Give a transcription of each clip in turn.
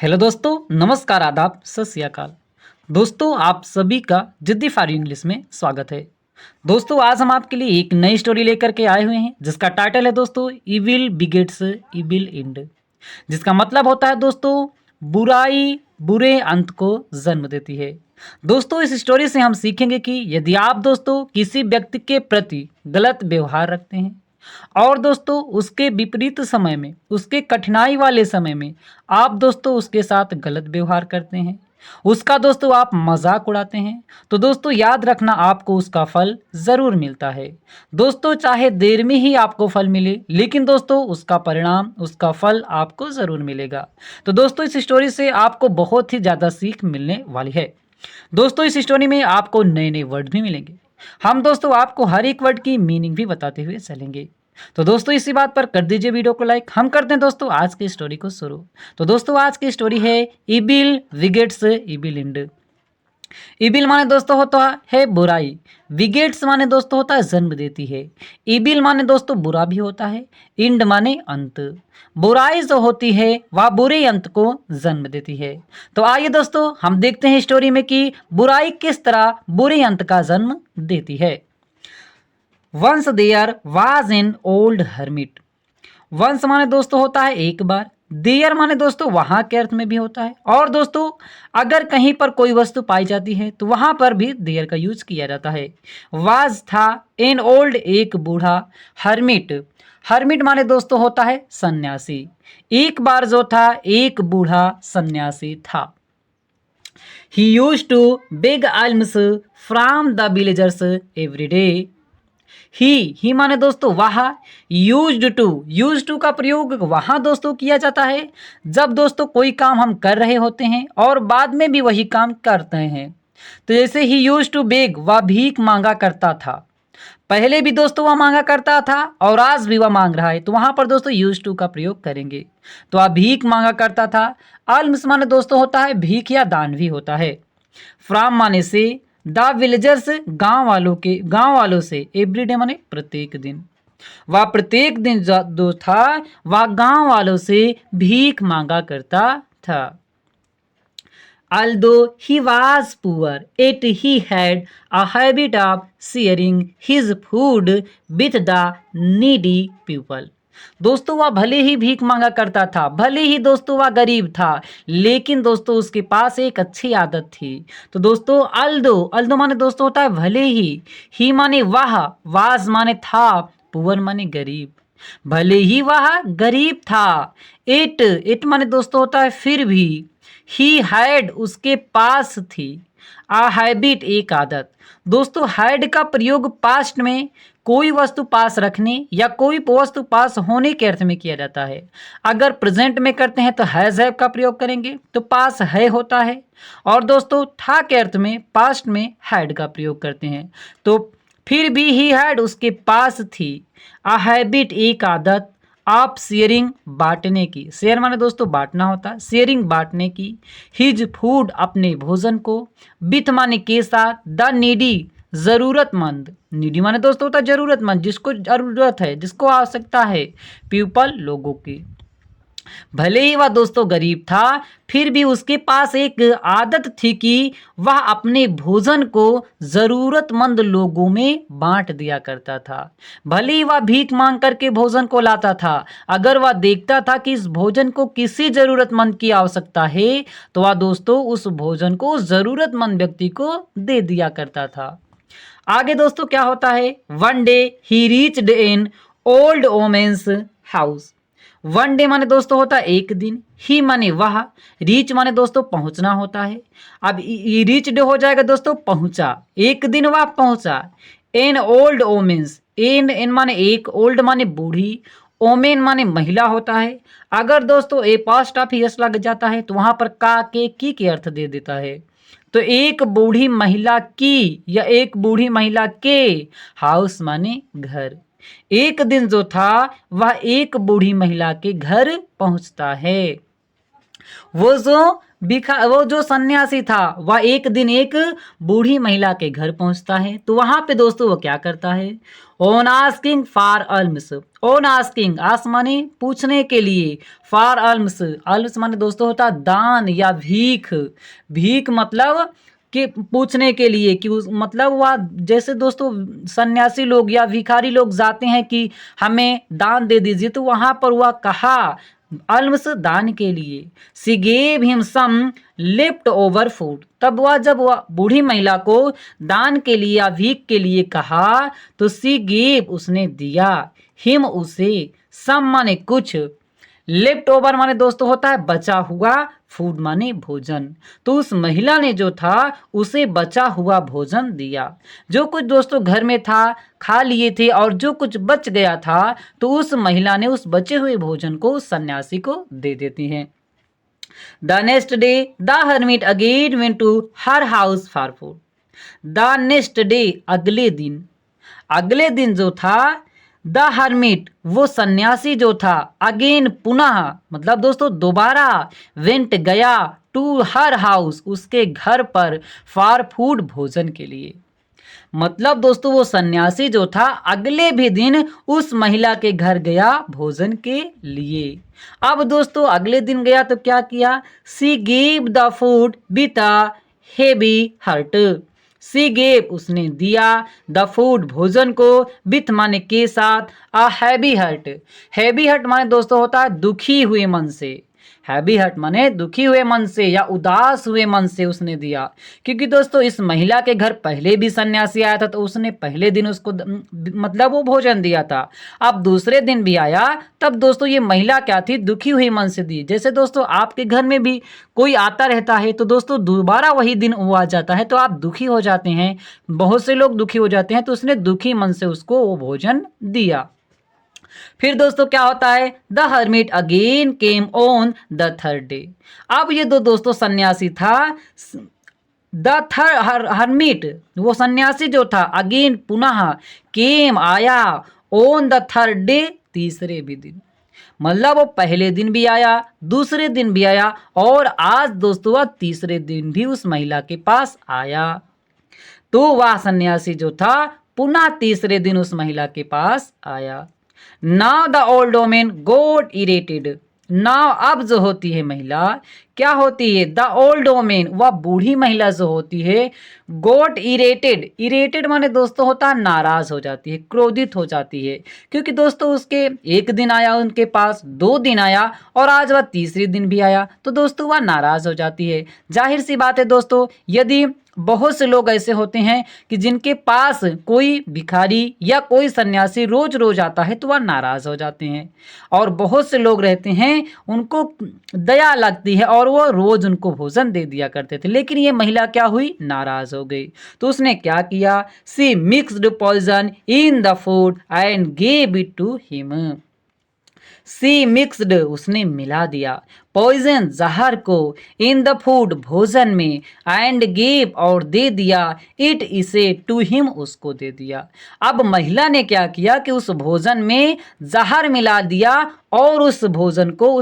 Hello दोस्तों, नमस्कार, आदाब, सत श्री अकाल। दोस्तों, आप सभी का जिद्दी फॉर इंग्लिश में स्वागत है। दोस्तों, आज हम आपके लिए एक नई स्टोरी लेकर के आए हुए हैं जिसका टाइटल है दोस्तों इविल बिगेट्स इविल एंड, जिसका मतलब होता है दोस्तों बुराई बुरे अंत को जन्म देती है। दोस्तों, इस स्टोरी से हम सीखेंगे कि यदि आप दोस्तों किसी व्यक्ति के प्रति गलत व्यवहार रखते हैं और दोस्तों उसके विपरीत समय में, उसके कठिनाई वाले समय में आप दोस्तों उसके साथ गलत व्यवहार करते हैं, उसका दोस्तों आप मजाक उड़ाते हैं, तो दोस्तों याद रखना आपको उसका फल ज़रूर मिलता है। दोस्तों, चाहे देर में ही आपको फल मिले, लेकिन दोस्तों उसका परिणाम, उसका फल आपको ज़रूर मिलेगा। तो दोस्तों, इस स्टोरी से आपको बहुत ही ज़्यादा सीख मिलने वाली है। दोस्तों, इस स्टोरी में आपको नए नए वर्ड भी मिलेंगे। हम दोस्तों आपको हर एक वर्ड की मीनिंग भी बताते हुए चलेंगे। तो दोस्तों, इसी बात पर कर दीजिए वीडियो को लाइक। हम करते हैं दोस्तों आज की स्टोरी को शुरू। तो दोस्तों, आज की स्टोरी है evil begets evil end. Evil माने दोस्तों होता है बुराई, विगेट्स माने दोस्तों होता है जन्म देती है, इबिल माने दोस्तों बुरा भी होता है, इंड माने अंत। बुराई जो होती है वह बुरे अंत को जन्म देती है। तो आइए दोस्तों हम देखते हैं स्टोरी में कि बुराई किस तरह बुरे अंत का जन्म देती है। Once there was an old hermit. Once माने दोस्तों होता है एक बार, देयर माने दोस्तों वहां के अर्थ में भी होता है, और दोस्तों अगर कहीं पर कोई वस्तु पाई जाती है तो वहां पर भी देयर का यूज किया जाता है। वाज था, एन ओल्ड एक बूढ़ा, हर्मिट, हर्मिट माने दोस्तों होता है सन्यासी। एक बार जो था एक बूढ़ा सन्यासी था। He use to beg alms from the villagers every day. He माने दोस्तों वह, यूज टू का प्रयोग वहां दोस्तों किया जाता है जब दोस्तों कोई काम हम कर रहे होते हैं और बाद में भी वही काम करते हैं। तो जैसे ही यूज टू बेग, वह भीख मांगा करता था। पहले भी दोस्तों वह मांगा करता था और आज भी वह मांग रहा है, तो वहां पर दोस्तों यूज टू का प्रयोग करेंगे। तो वह भीख मांगा करता था। आल्म्स माने दोस्तों होता है भीख या दान भी होता है। फ्रॉम माने से, द विलेजर्स गांव वालों से, एवरीडे माने प्रत्येक दिन। वह प्रत्येक दिन जो था वह गांव वालों से भीख मांगा करता था। Although he was poor, yet he had a habit of sharing his food with the needy people. दोस्तों वह भले ही भीख मांगा करता था, भले ही दोस्तों वह गरीब था, लेकिन दोस्तों उसके पास एक अच्छी आदत थी। तो दोस्तों अल्दो माने दोस्तों होता है भले ही माने वह, वाज माने था, पुअर माने गरीब। भले ही वह गरीब था, इट माने दोस्तों होता है फिर भी, ही हैड उसके पास थी, आ हैबिट एक आदत। दोस्तों हैड का प्रयोग पास्ट में कोई वस्तु पास रखने या कोई वस्तु पास होने के अर्थ में किया जाता है। अगर प्रेजेंट में करते हैं तो हैज हैव का प्रयोग करेंगे तो पास है होता है, और दोस्तों था के अर्थ में पास्ट में हैड का प्रयोग करते हैं। तो फिर भी ही हैड उसके पास थी, आ हैबिट एक आदत, आप शेयरिंग बांटने की, शेयर माने दोस्तों बांटना होता है, शेयरिंग बांटने की, हिज फूड अपने भोजन को, विथ माने के साथ, द नीडी जरूरतमंद, नीडी माने दोस्तों होता है जरूरतमंद, जिसको जरूरत है, जिसको आवश्यकता है, पीपल लोगों की। भले ही वह दोस्तों गरीब था, फिर भी उसके पास एक आदत थी कि वह अपने भोजन को जरूरतमंद लोगों में बांट दिया करता था। भले ही वह भीख मांग करके भोजन को लाता था, अगर वह देखता था कि इस भोजन को किसी जरूरतमंद की आवश्यकता है तो वह दोस्तों उस भोजन को जरूरतमंद व्यक्ति को दे दिया करता था। आगे दोस्तों क्या होता है, one day he reached in old women's house. One day माने दोस्तों होता है एक दिन, ही माने वह, रीच माने दोस्तों पहुंचना होता है। अब रीच डे हो जाएगा दोस्तों पहुंचा, एक दिन वह पहुंचा। एन ओल्ड ओमेन्स, एन माने एक, ओल्ड माने बूढ़ी, ओमेन माने महिला होता है। अगर दोस्तों ए पास्ट ऑफ यस लग जाता है तो वहां पर का के की के अर्थ दे देता है। तो एक बूढ़ी महिला की या एक बूढ़ी महिला के, हाउस माने घर। एक दिन जो था वह एक बूढ़ी महिला के घर पहुंचता है। वो जो वो जो सन्यासी था वह एक दिन एक बूढ़ी महिला के घर पहुंचता है। तो वहां पे दोस्तों वो क्या करता है, on asking for alms, on asking ask माने पूछने के लिए, फॉर अल्म्स, अल्म्स माने दोस्तों होता है दान या भीख। भीख मतलब कि पूछने के लिए कि उस मतलब वह जैसे दोस्तों सन्यासी लोग या भिखारी लोग जाते हैं कि हमें दान दे दीजिए, तो वहां पर वह कहा अल्म्स दान के लिए। She gave him some left over food, तब वह जब वह बूढ़ी महिला को दान के लिए या भीख के लिए कहा तो सी गेव उसने दिया, हिम उसे, सम माने कुछ, लेफ्ट ओवर माने दोस्तों होता है बचा हुआ, फूड माने भोजन। तो उस महिला ने जो था उसे बचा हुआ भोजन दिया। जो कुछ दोस्तों घर में था खा लिए थे और जो कुछ बच गया था तो उस महिला ने उस बचे हुए भोजन को उस सन्यासी को दे देती हैं। The next day the hermit again went to her house for food. The next day अगले दिन जो था द हर्मिट वो सन्यासी जो था अगेन पुनः मतलब दोस्तों दोबारा वेंट गया टू हर हाउस उसके घर पर फॉर फूड भोजन के लिए। मतलब दोस्तों वो सन्यासी जो था अगले भी दिन उस महिला के घर गया भोजन के लिए। अब दोस्तों अगले दिन गया तो क्या किया, she gave the food with a heavy heart, she gave उसने दिया द फूड भोजन को विथ माने के साथ, a heavy heart, heavy heart माने दोस्तों होता है दुखी हुए मन से, हैवी हर्ट माने दुखी हुए मन से या उदास हुए मन से उसने दिया। क्योंकि दोस्तों इस महिला के घर पहले भी सन्यासी आया था तो उसने पहले दिन उसको मतलब वो भोजन दिया था। अब दूसरे दिन भी आया तब दोस्तों ये महिला क्या थी, दुखी हुई मन से दी। जैसे दोस्तों आपके घर में भी कोई आता रहता है तो दोस्तों दोबारा वही दिन वो आ जाता है तो आप दुखी हो जाते हैं, बहुत से लोग दुखी हो जाते हैं, तो उसने दुखी मन से उसको वो भोजन दिया। फिर दोस्तों क्या होता है, the hermit again came on the third day. अब ये दो दोस्तों सन्यासी था, द हर्मिट वो सन्यासी जो था अगेन पुनः केम आया ऑन द थर्ड डे तीसरे भी दिन। मतलब वो पहले दिन भी आया, दूसरे दिन भी आया और आज दोस्तों वह तीसरे दिन भी उस महिला के पास आया। तो वह सन्यासी जो था पुनः तीसरे दिन उस महिला के पास आया। Now the old women got irritated, now अब जो होती है महिला क्या होती है, द ओल्ड वोमेन वह बूढ़ी महिला जो होती है गोट इरेटेड, इरेटेड माने दोस्तों होता है नाराज हो जाती है, क्रोधित हो जाती है। क्योंकि दोस्तों उसके एक दिन आया उनके पास, दो दिन आया और आज वह तीसरे दिन भी आया तो दोस्तों वह नाराज हो जाती है। जाहिर सी बात है दोस्तों, यदि बहुत से लोग ऐसे होते हैं कि जिनके पास कोई भिखारी या कोई सन्यासी रोज रोज आता है तो वह नाराज हो जाते हैं। और बहुत से लोग रहते हैं उनको दया लगती है और वो रोज उनको भोजन दे दिया करते थे, लेकिन ये महिला क्या हुई, नाराज हो गई। तो उसने क्या किया, she mixed poison in the food and gave it to him, she mixed उसने मिला दिया, पॉइजन जहर को, इन द फूड भोजन में, एंड गेव और दे दिया, इट इसे टू हिम उसको दे दिया। अब महिला ने क्या किया कि उस भोजन में जहर मिला दिया और उस भोजन को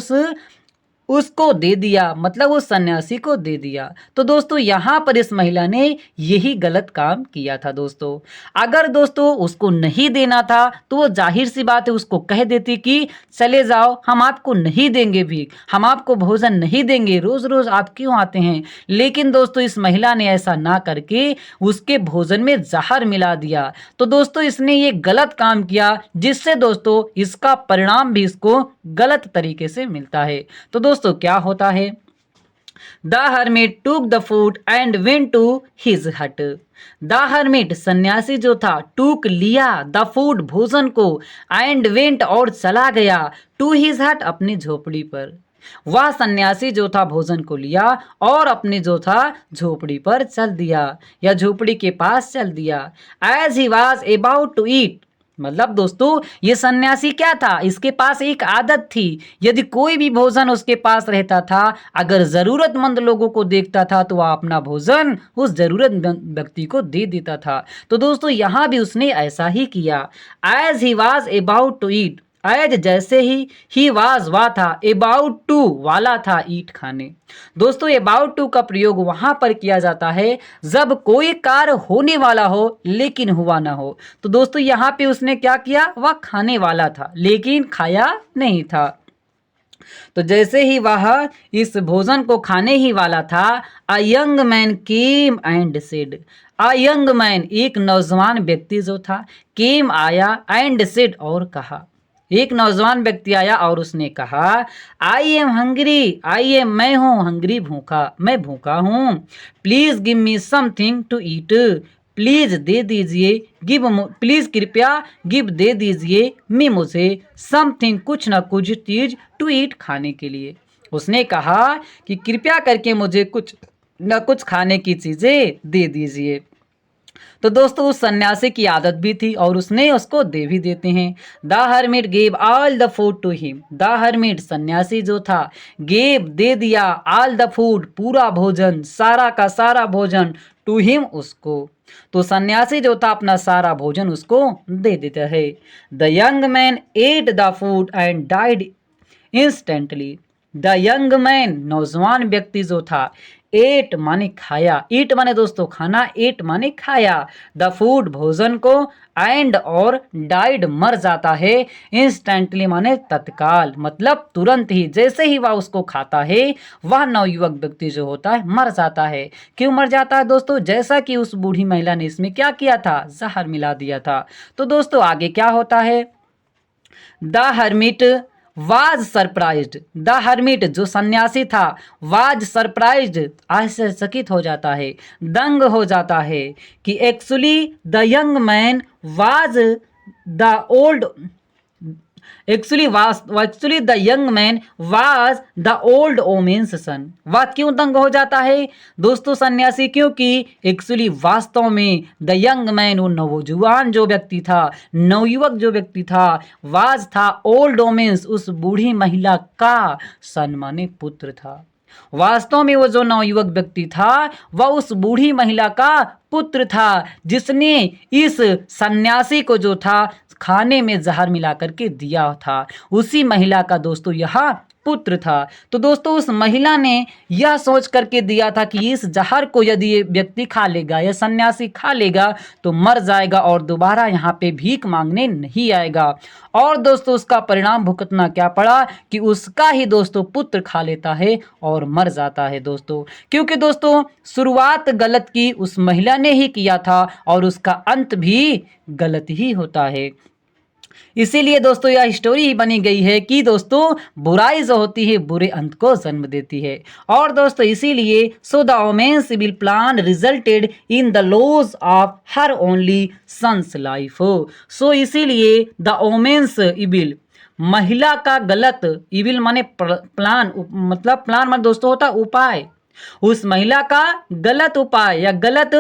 उसको दे दिया, मतलब उस सन्यासी को दे दिया। तो दोस्तों यहाँ पर इस महिला ने यही गलत काम किया था दोस्तों। अगर दोस्तों उसको नहीं देना था तो वो जाहिर सी बात है उसको कह देती कि चले जाओ, हम आपको नहीं देंगे भीख, हम आपको भोजन नहीं देंगे, रोज रोज आप क्यों आते हैं। लेकिन दोस्तों इस महिला ने ऐसा ना करके उसके भोजन में जहर मिला दिया। तो दोस्तों इसने ये गलत काम किया जिससे दोस्तों इसका परिणाम भी इसको गलत तरीके से मिलता है। तो दोस्तों क्या होता है, the hermit took the food and went to his hut, the hermit सन्यासी जो था टूक लिया द फूड भोजन को, एंड वेंट और चला गया, टू हिज हट अपनी झोपड़ी पर। वह सन्यासी जो था भोजन को लिया और अपने जो था झोपड़ी पर चल दिया या झोपड़ी के पास चल दिया। As he was about to eat, मतलब दोस्तों ये सन्यासी क्या था, इसके पास एक आदत थी, यदि कोई भी भोजन उसके पास रहता था, अगर जरूरतमंद लोगों को देखता था तो वह अपना भोजन उस जरूरतमंद व्यक्ति को दे देता था। तो दोस्तों यहाँ भी उसने ऐसा ही किया। As he was about to eat, as जैसे ही वाज वा था, अबाउट टू वाला था ईट खाने। दोस्तों अबाउट टू का प्रयोग वहां पर किया जाता है जब कोई कार्य होने वाला हो लेकिन हुआ ना हो। तो दोस्तों यहाँ पे उसने क्या किया, वह खाने वाला था लेकिन खाया नहीं था। तो जैसे ही वह इस भोजन को खाने ही वाला था, a young man came and said, a young man एक नौजवान व्यक्ति जो था, केम आया, एंड सेड और कहा, एक नौजवान व्यक्ति आया और उसने कहा, I am hungry, I am मैं हूँ हंग्री, भूखा, मैं भूखा हूँ, please give me something to eat, please दे दीजिए, गिव प्लीज कृपया, गिव दे दीजिए, मी मुझे, समथिंग कुछ ना कुछ चीज, टू ईट खाने के लिए। उसने कहा कि कृपया करके मुझे कुछ न कुछ खाने की चीजें दे दीजिए। तो दोस्तों उस सन्यासी की आदत भी थी और उसने उसको दे भी देते हैं। The hermit gave all the food to him, the hermit सन्यासी जो था, गेव दे दिया, ऑल द फूड पूरा भोजन, सारा का सारा भोजन, टू हिम उसको। तो सन्यासी जो था अपना सारा भोजन उसको दे देता है। The young man at the food and died instantly, the young man नौजवान व्यक्ति जो था, एट माने खाया, ईट माने दोस्तों खाना, एट माने खाया, द फूड भोजन को, एंड और डाइड मर जाता है, इंस्टेंटली माने तत्काल, मतलब तुरंत ही, जैसे ही वह उसको खाता है वह नवयुवक व्यक्ति जो होता है मर जाता है। क्यों मर जाता है दोस्तों, जैसा कि उस बूढ़ी महिला ने इसमें क्या किया था, जहर मिला दिया था। तो दोस्तों आगे क्या होता है, the hermit was surprised, the hermit जो सन्यासी था, वाज सरप्राइज्ड आश्चर्यचकित हो जाता है, दंग हो जाता है कि actually the young man was the old, actually the young man was the old women's son. वह क्यों दंग हो जाता है दोस्तों सन्यासी, क्योंकि एक्चुअली वास्तव में द यंग मैन वो नौजवान जो व्यक्ति था, नवयुवक जो व्यक्ति था, वाज था ओल्ड ओमेन्स उस बूढ़ी महिला का सन माने पुत्र था। वास्तव में वो जो नवयुवक व्यक्ति था वह उस बूढ़ी महिला का पुत्र था जिसने इस सन्यासी को जो था खाने में जहर मिला करके दिया था, उसी महिला का दोस्तों यह पुत्र था। तो दोस्तों उस महिला ने यह सोच करके दिया था कि इस जहर को यदि ये व्यक्ति खा लेगा, यह सन्यासी खा लेगा तो मर जाएगा और दोबारा यहाँ पे भीख मांगने नहीं आएगा। और दोस्तों उसका परिणाम भुगतना क्या पड़ा कि उसका ही दोस्तों पुत्र खा लेता है और मर जाता है दोस्तों, क्योंकि दोस्तों शुरुआत गलत की उस महिला ने ही किया था और उसका अंत भी गलत ही होता है। इसीलिए दोस्तों यह स्टोरी ही बनी गई है कि दोस्तों बुराई जो होती है बुरे अंत को जन्म देती है। और दोस्तों इसीलिए so the women's evil plan resulted in the loss of her only son's life. So इसीलिए द वोमेन्स इविल महिला का गलत, इविल माने प्लान, मतलब प्लान माने दोस्तों होता उपाय, उस महिला का गलत उपाय या गलत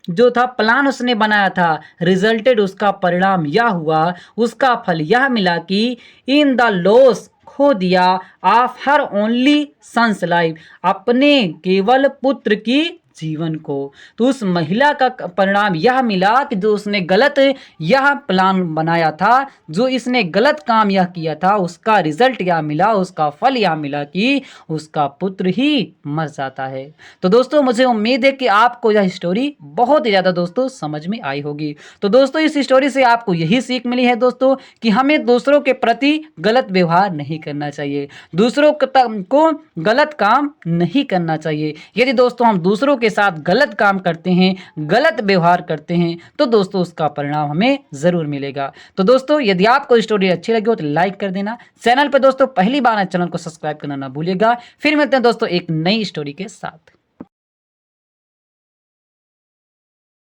जो था प्लान उसने बनाया था, रिजल्टेड उसका परिणाम यह हुआ, उसका फल यह मिला कि इन द लॉस खो दिया, of her only son's life अपने केवल पुत्र की जीवन को। तो उस महिला का परिणाम यह मिला कि जो उसने गलत यह प्लान बनाया था, जो इसने गलत काम यह किया था, उसका रिजल्ट यह मिला, उसका फल यह मिला कि उसका पुत्र ही मर जाता है। तो दोस्तों मुझे उम्मीद है कि आपको यह स्टोरी बहुत ही ज़्यादा दोस्तों समझ में आई होगी। तो दोस्तों इस स्टोरी से आपको यही सीख मिली है दोस्तों कि हमें दूसरों के प्रति गलत व्यवहार नहीं करना चाहिए, दूसरों को गलत काम नहीं करना चाहिए। यदि दोस्तों हम दूसरों के साथ गलत काम करते हैं, गलत व्यवहार करते हैं तो दोस्तों उसका परिणाम हमें जरूर मिलेगा। तो दोस्तों यदि आपको स्टोरी अच्छी लगी हो तो लाइक कर देना, चैनल पर दोस्तों पहली बार चैनल को सब्सक्राइब करना ना भूलिएगा। फिर मिलते हैं दोस्तों एक नई स्टोरी के साथ।